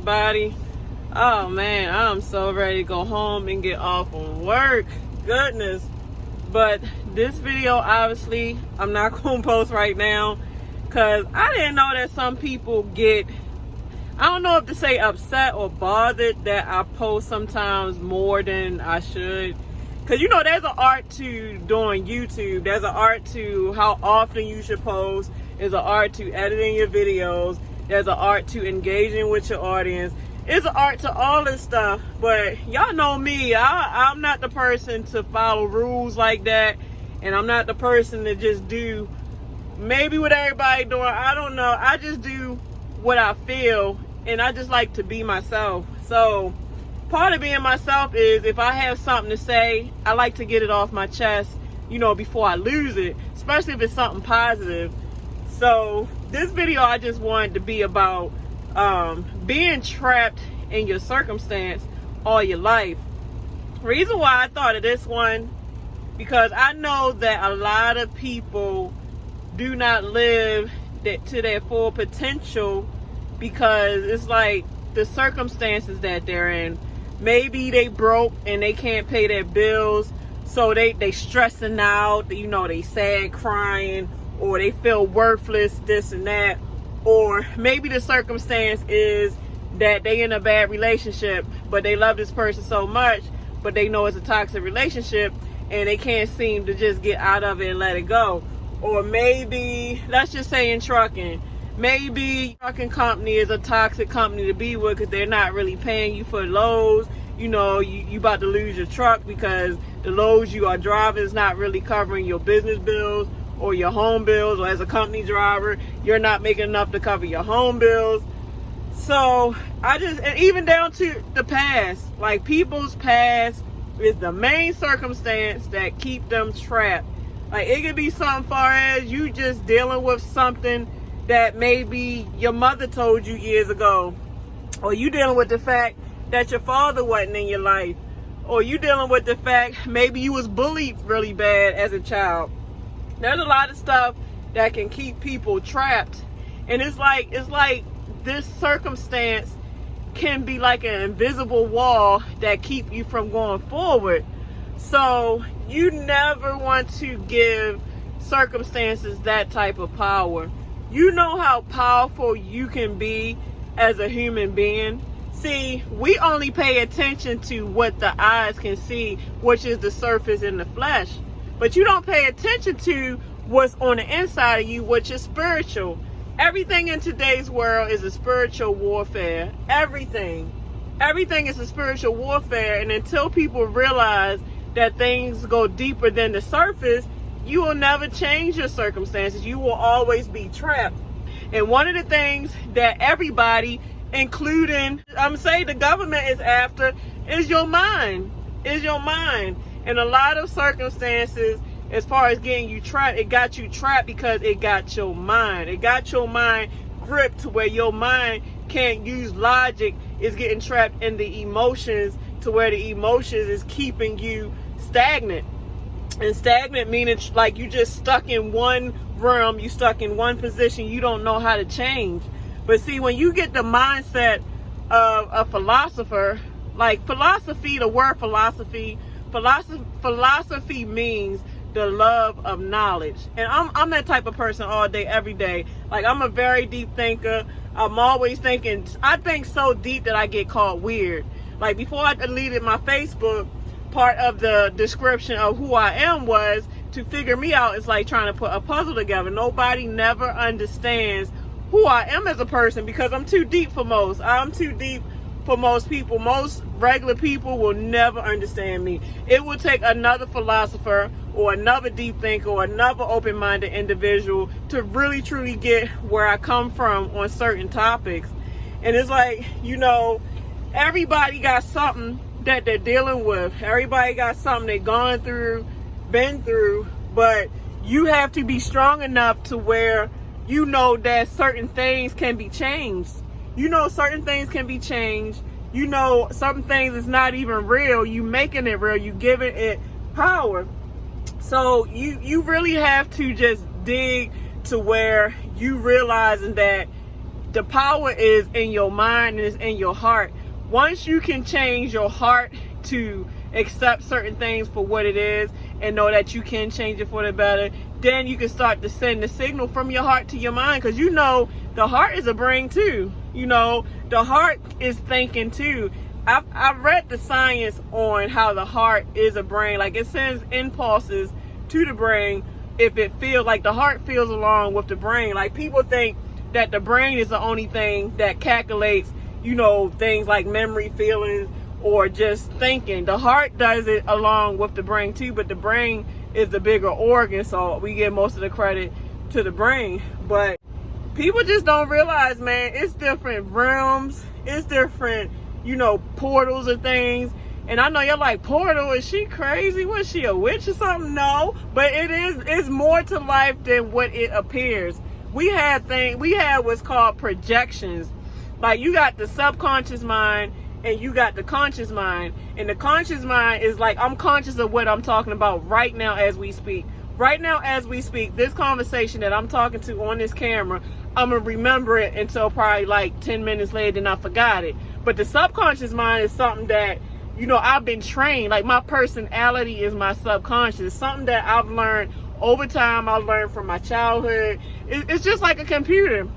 everybody. Oh man, I'm so ready to go home and get off from work. Goodness. But this video, obviously, I'm not going to post right now because I didn't know that some people get, I don't know if to say upset or bothered that I post sometimes more than I should. Because, you know, there's an art to doing YouTube. There's an art to how often you should post. There's an art to editing your videos. There's an art to engaging with your audience. It's an art to all this stuff. But y'all know me. I'm not the person to follow rules like that. And I'm not the person to just do maybe what everybody doing. I don't know. I just do what I feel. And I just like to be myself. So part of being myself is if I have something to say, I like to get it off my chest, you know, before I lose it, especially if it's something positive. So this video, I just wanted to be about being trapped in your circumstance all your life. Reason why I thought of this one, because I know that a lot of people do not live to their full potential because it's like the circumstances that they're in. Maybe they broke and they can't pay their bills, so they stressing out, you know, they sad, crying, or they feel worthless, this and that. Or maybe the circumstance is that they in a bad relationship, but they love this person so much, but they know it's a toxic relationship and they can't seem to just get out of it and let it go. Or maybe, let's just say in trucking, maybe trucking company is a toxic company to be with because they're not really paying you for loads. You know, you about to lose your truck because the loads you are driving is not really covering your business bills or your home bills, or as a company driver, you're not making enough to cover your home bills. So and even down to the past, like people's past is the main circumstance that keep them trapped. Like it could be something far as you just dealing with something that maybe your mother told you years ago, or you dealing with the fact that your father wasn't in your life, or you dealing with the fact maybe you was bullied really bad as a child. There's a lot of stuff that can keep people trapped, and it's like this circumstance can be like an invisible wall that keep you from going forward. So you never want to give circumstances that type of power. You know how powerful you can be as a human being. See, we only pay attention to what the eyes can see, which is the surface and the flesh. But you don't pay attention to what's on the inside of you, which is spiritual. Everything in today's world is a spiritual warfare. Everything is a spiritual warfare. And until people realize that things go deeper than the surface, you will never change your circumstances. You will always be trapped. And one of the things that everybody, including, I'm saying the government is after, is your mind. And a lot of circumstances, as far as getting you trapped, it got you trapped because it got your mind. It got your mind gripped to where your mind can't use logic. It's getting trapped in the emotions to where the emotions is keeping you stagnant. And stagnant meaning like you just stuck in one realm, you stuck in one position, you don't know how to change. But see, when you get the mindset of a philosopher, like philosophy, the word philosophy means the love of knowledge. And I'm that type of person all day, every day. Like I'm a very deep thinker. I'm always thinking, I think so deep that I get called weird. Like before I deleted my Facebook, part of the description of who I am was to figure me out. It's like trying to put a puzzle together. Nobody never understands who I am as a person because I'm too deep for most. I'm too deep for most people. Most regular people will never understand me. It will take another philosopher or another deep thinker or another open-minded individual to really truly get where I come from on certain topics. And it's like, you know, everybody got something that they're dealing with. Everybody got something they've gone through, been through, but you have to be strong enough to where you know that certain things can be changed. You know certain things can be changed. You know certain things is not even real. You making it real. You giving it power. So you really have to just dig to where you realizing that the power is in your mind and it's in your heart. Once you can change your heart to accept certain things for what it is and know that you can change it for the better, then you can start to send the signal from your heart to your mind, because you know the heart is a brain too. You know, the heart is thinking too. I've read the science on how the heart is a brain. Like, it sends impulses to the brain if it feels like the heart feels along with the brain. Like, people think that the brain is the only thing that calculates, you know, things like memory, feelings, or just thinking. The heart does it along with the brain too, but the brain is the bigger organ, so we give most of the credit to the brain. But people just don't realize, man, it's different realms, it's different, you know, portals and things. And I know you're like, portal, is she crazy? Was she a witch or something? No, but it's more to life than what it appears. We had what's called projections. Like, you got the subconscious mind and you got the conscious mind. And the conscious mind is like, I'm conscious of what I'm talking about right now as we speak. Right now as we speak, this conversation that I'm talking to on this camera, I'm going to remember it until probably like 10 minutes later and I forgot it. But the subconscious mind is something that, you know, I've been trained. Like, my personality is my subconscious. Something that I've learned over time. I learned from my childhood. It's just like a computer.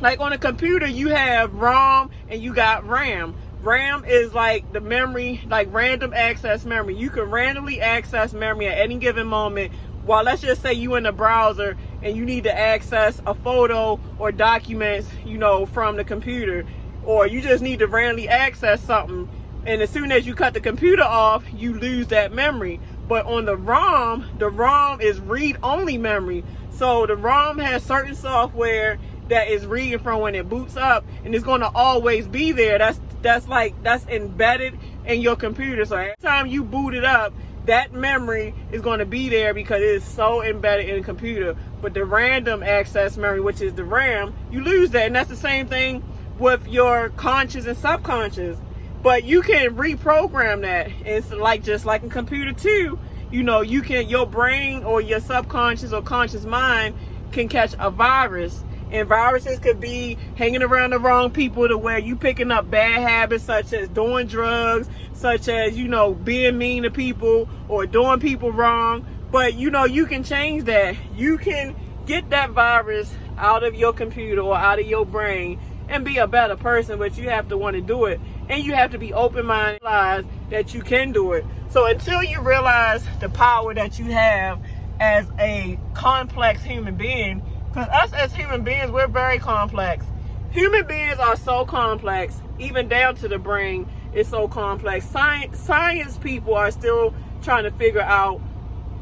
Like, on a computer, you have ROM and you got RAM. RAM is like the memory, like random access memory. You can randomly access memory at any given moment. While, let's just say you in the browser and you need to access a photo or documents, you know, from the computer, or you just need to randomly access something. And as soon as you cut the computer off, you lose that memory. But on the ROM is read-only memory. So the ROM has certain software that is reading from when it boots up, and it's going to always be there. That's embedded in your computer. So every time you boot it up, that memory is going to be there because it is so embedded in the computer. But the random access memory, which is the RAM, you lose that. And that's the same thing with your conscious and subconscious. But you can reprogram that. It's like, just like a computer too. You know, you can, your brain or your subconscious or conscious mind can catch a virus. And viruses could be hanging around the wrong people to where you picking up bad habits, such as doing drugs, such as, you know, being mean to people or doing people wrong. But, you know, you can change that. You can get that virus out of your computer or out of your brain and be a better person, but you have to want to do it. And you have to be open-minded, realize that you can do it. So until you realize the power that you have as a complex human being, because us as human beings, we're very complex. Human beings are so complex, even down to the brain is so complex. Science people are still trying to figure out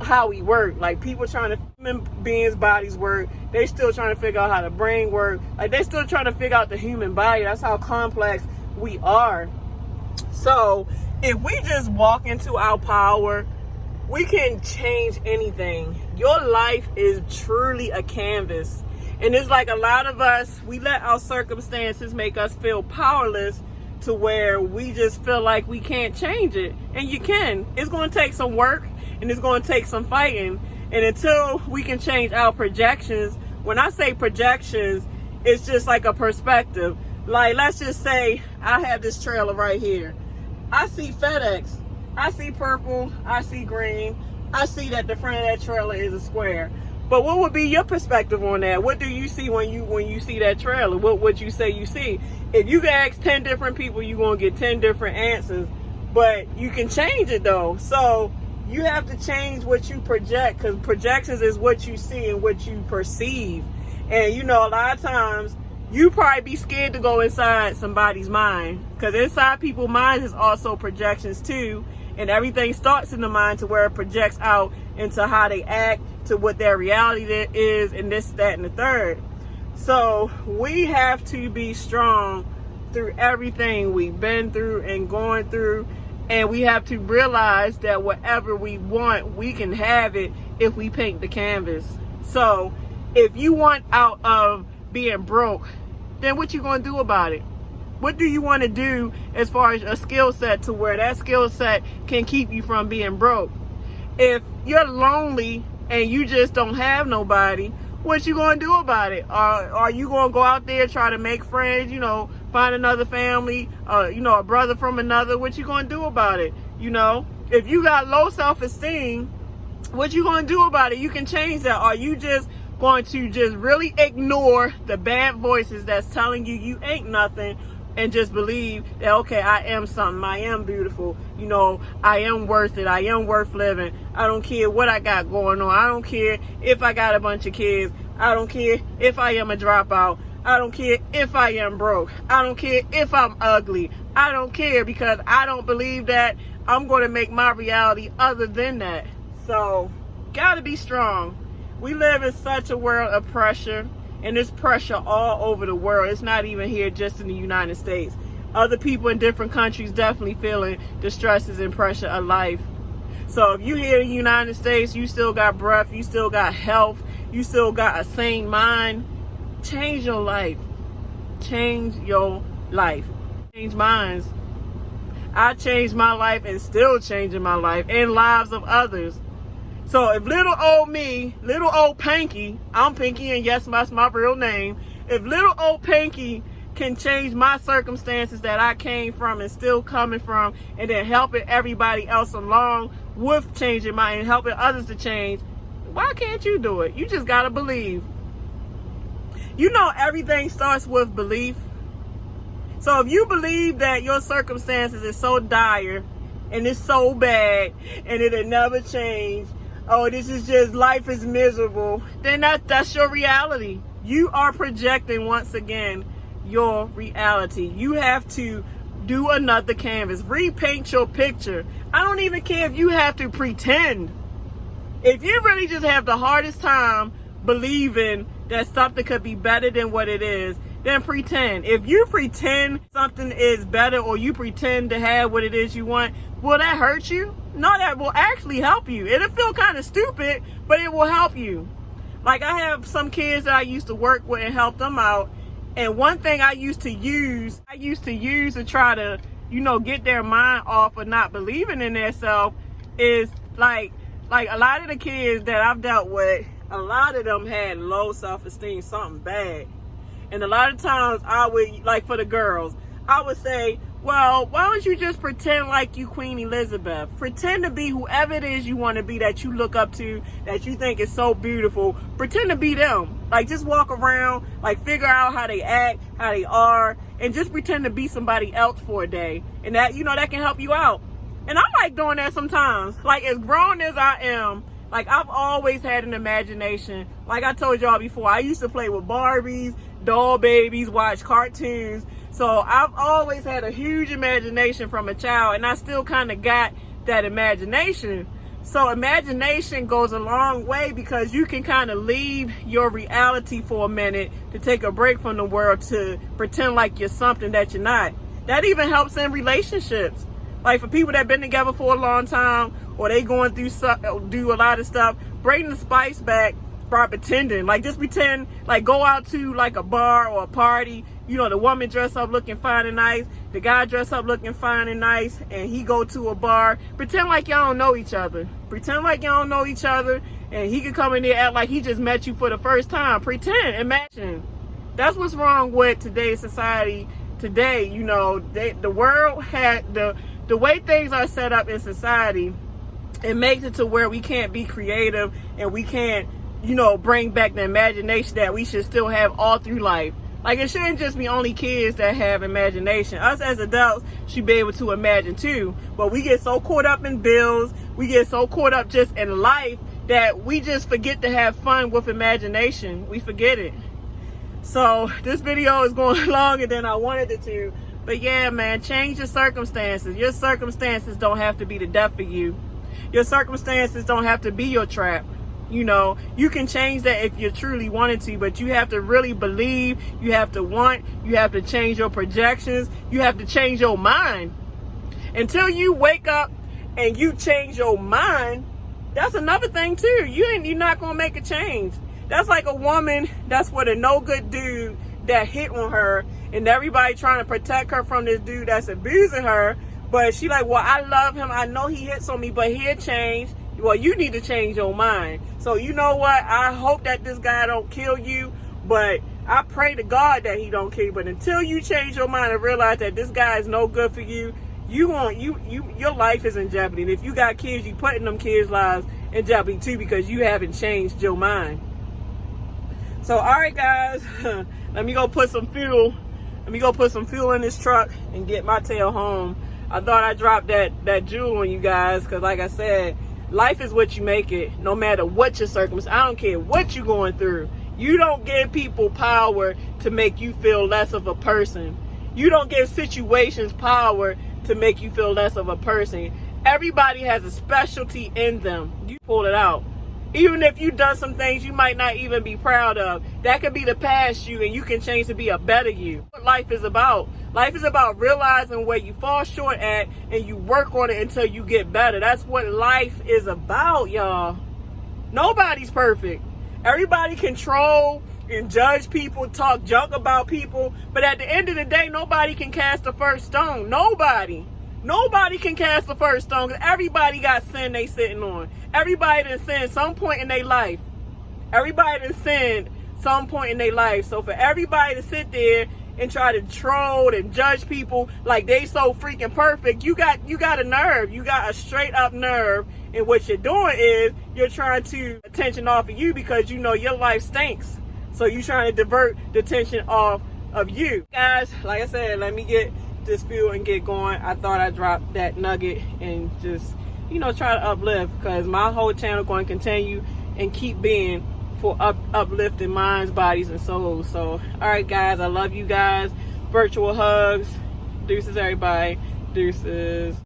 how we work. Like, people trying to, human beings' bodies work. They still trying to figure out how the brain works. Like, they still trying to figure out the human body. That's how complex we are. So if we just walk into our power, we can change anything. Your life is truly a canvas. And it's like, a lot of us, we let our circumstances make us feel powerless to where we just feel like we can't change it. And you can. It's going to take some work and it's going to take some fighting. And until we can change our projections, when I say projections, it's just like a perspective. Like, let's just say I have this trailer right here. I see FedEx. I see purple, I see green, I see that the front of that trailer is a square. But what would be your perspective on that? What do you see when you see that trailer? What would you say you see? If you can ask 10 different people, you're going to get 10 different answers. But you can change it though. So you have to change what you project, because projections is what you see and what you perceive. And, you know, a lot of times you probably be scared to go inside somebody's mind, because inside people's minds is also projections too. And everything starts in the mind to where it projects out into how they act, to what their reality is, and this, that, and the third. So we have to be strong through everything we've been through and going through. And we have to realize that whatever we want, we can have it if we paint the canvas. So if you want out of being broke, then what you going to do about it? What do you want to do as far as a skill set to where that skill set can keep you from being broke? If you're lonely and you just don't have nobody, what you gonna do about it? Are you gonna go out there, try to make friends, find another family, a brother from another? What you gonna do about it? If you got low self-esteem, what you gonna do about it? You can change that. Are you just going to just really ignore the bad voices that's telling you you ain't nothing, and just believe that, okay, I am something, I am beautiful, I am worth it, I am worth living. I don't care what I got going on. I don't care if I got a bunch of kids. I don't care if I am a dropout. I don't care if I am broke. I don't care if I'm ugly. I don't care, because I don't believe that I'm going to make my reality other than that. So, gotta be strong. We live in such a world of pressure, and there's pressure all over the world. It's not even here just in the United States. Other people in different countries definitely feeling the stresses and pressure of life. So if you here in the United States, you still got breath, you still got health, you still got a sane mind, change your life. Change your life. Change minds. I changed my life and still changing my life and lives of others. So if little old me, little old Pinky, I'm Pinky, and yes, that's my real name. If little old Pinky can change my circumstances that I came from and still coming from, and then helping everybody else along with changing mine and helping others to change, why can't you do it? You just gotta believe. Everything starts with belief. So if you believe that your circumstances is so dire and it's so bad and it'll never change, oh, this is just, life is miserable, then that's your reality. You are projecting, once again, your reality. You have to do another canvas. Repaint your picture. I don't even care if you have to pretend. If you really just have the hardest time believing that something could be better than what it is, then pretend. If you pretend something is better, or you pretend to have what it is you want, will that hurt you? No, that will actually help you. It'll feel kind of stupid, but it will help you. Like, I have some kids that I used to work with and help them out. And one thing I used to use to try to, get their mind off of not believing in themselves is like a lot of the kids that I've dealt with, a lot of them had low self-esteem, something bad. And a lot of times I would, like for the girls, I would say, well, why don't you just pretend like you Queen Elizabeth? Pretend to be whoever it is you want to be, that you look up to, that you think is so beautiful. Pretend to be them. Like, just walk around, like, figure out how they act, how they are, and just pretend to be somebody else for a day. And that, that can help you out. And I like doing that sometimes. Like, as grown as I am, like, I've always had an imagination. Like I told y'all before, I used to play with Barbies, doll babies, watch cartoons. So I've always had a huge imagination from a child, and I still kind of got that imagination. So imagination goes a long way, because you can kind of leave your reality for a minute to take a break from the world, to pretend like you're something that you're not. That even helps in relationships. Like, for people that have been together for a long time, or they going through do a lot of stuff, bring the spice back by pretending. Like, just pretend, like, go out to like a bar or a party, the woman dress up looking fine and nice, the guy dress up looking fine and nice, and he go to a bar. Pretend like y'all don't know each other. Pretend like y'all don't know each other, and he could come in there, act like he just met you for the first time. Pretend, imagine. That's what's wrong with today's society. Today, the world had the way things are set up in society. It makes it to where we can't be creative, and we can't, bring back the imagination that we should still have all through life. Like, it shouldn't just be only kids that have imagination. Us as adults should be able to imagine too. But we get so caught up in bills, we get so caught up just in life, that we just forget to have fun with imagination. We forget it. So this video is going longer than I wanted it to. But yeah, man, change your circumstances. Your circumstances don't have to be the death of you. Your circumstances don't have to be your trap. You can change that if you truly wanted to, but you have to really believe, you have to want, you have to change your projections, you have to change your mind. Until you wake up and you change your mind, that's another thing too. You're not gonna make a change. That's like a woman that's with a no good dude that hit on her, and everybody trying to protect her from this dude that's abusing her. But she like, well, I love him. I know he hits on me, but he'll change. Well, you need to change your mind. So you know what? I hope that this guy don't kill you, but I pray to God that he don't kill you. But until you change your mind and realize that this guy is no good for you, your life is in jeopardy. And if you got kids, you putting them kids' lives in jeopardy too, because you haven't changed your mind. So all right, guys, let me go put some fuel. Let me go put some fuel in this truck and get my tail home. I thought I dropped that jewel on you guys, because like I said, life is what you make it, no matter what your circumstance. I don't care what you're going through. You don't give people power to make you feel less of a person. You don't give situations power to make you feel less of a person. Everybody has a specialty in them. You pull it out. Even if you've done some things you might not even be proud of, that could be the past you, and you can change to be a better you. What life is about. Life is about realizing where you fall short at, and you work on it until you get better. That's what life is about, y'all. Nobody's perfect. Everybody control and judge people, talk junk about people, but at the end of the day, nobody can cast the first stone. Nobody can cast the first stone, because everybody got sin they sitting on. Everybody done sinned some point in their life. Everybody done sinned some point in their life. So for everybody to sit there and try to troll and judge people like they so freaking perfect, you got a nerve. You got a straight up nerve. And what you're doing is you're trying to attention off of you, because you know your life stinks. So you're trying to divert the attention off of you. Guys, like I said, let me get this fuel and get going. I thought I'd drop that nugget and just, try to uplift, because my whole channel going to continue and keep being for uplifting minds, bodies, and souls. So, all right, guys, I love you guys. Virtual hugs. Deuces, everybody. Deuces.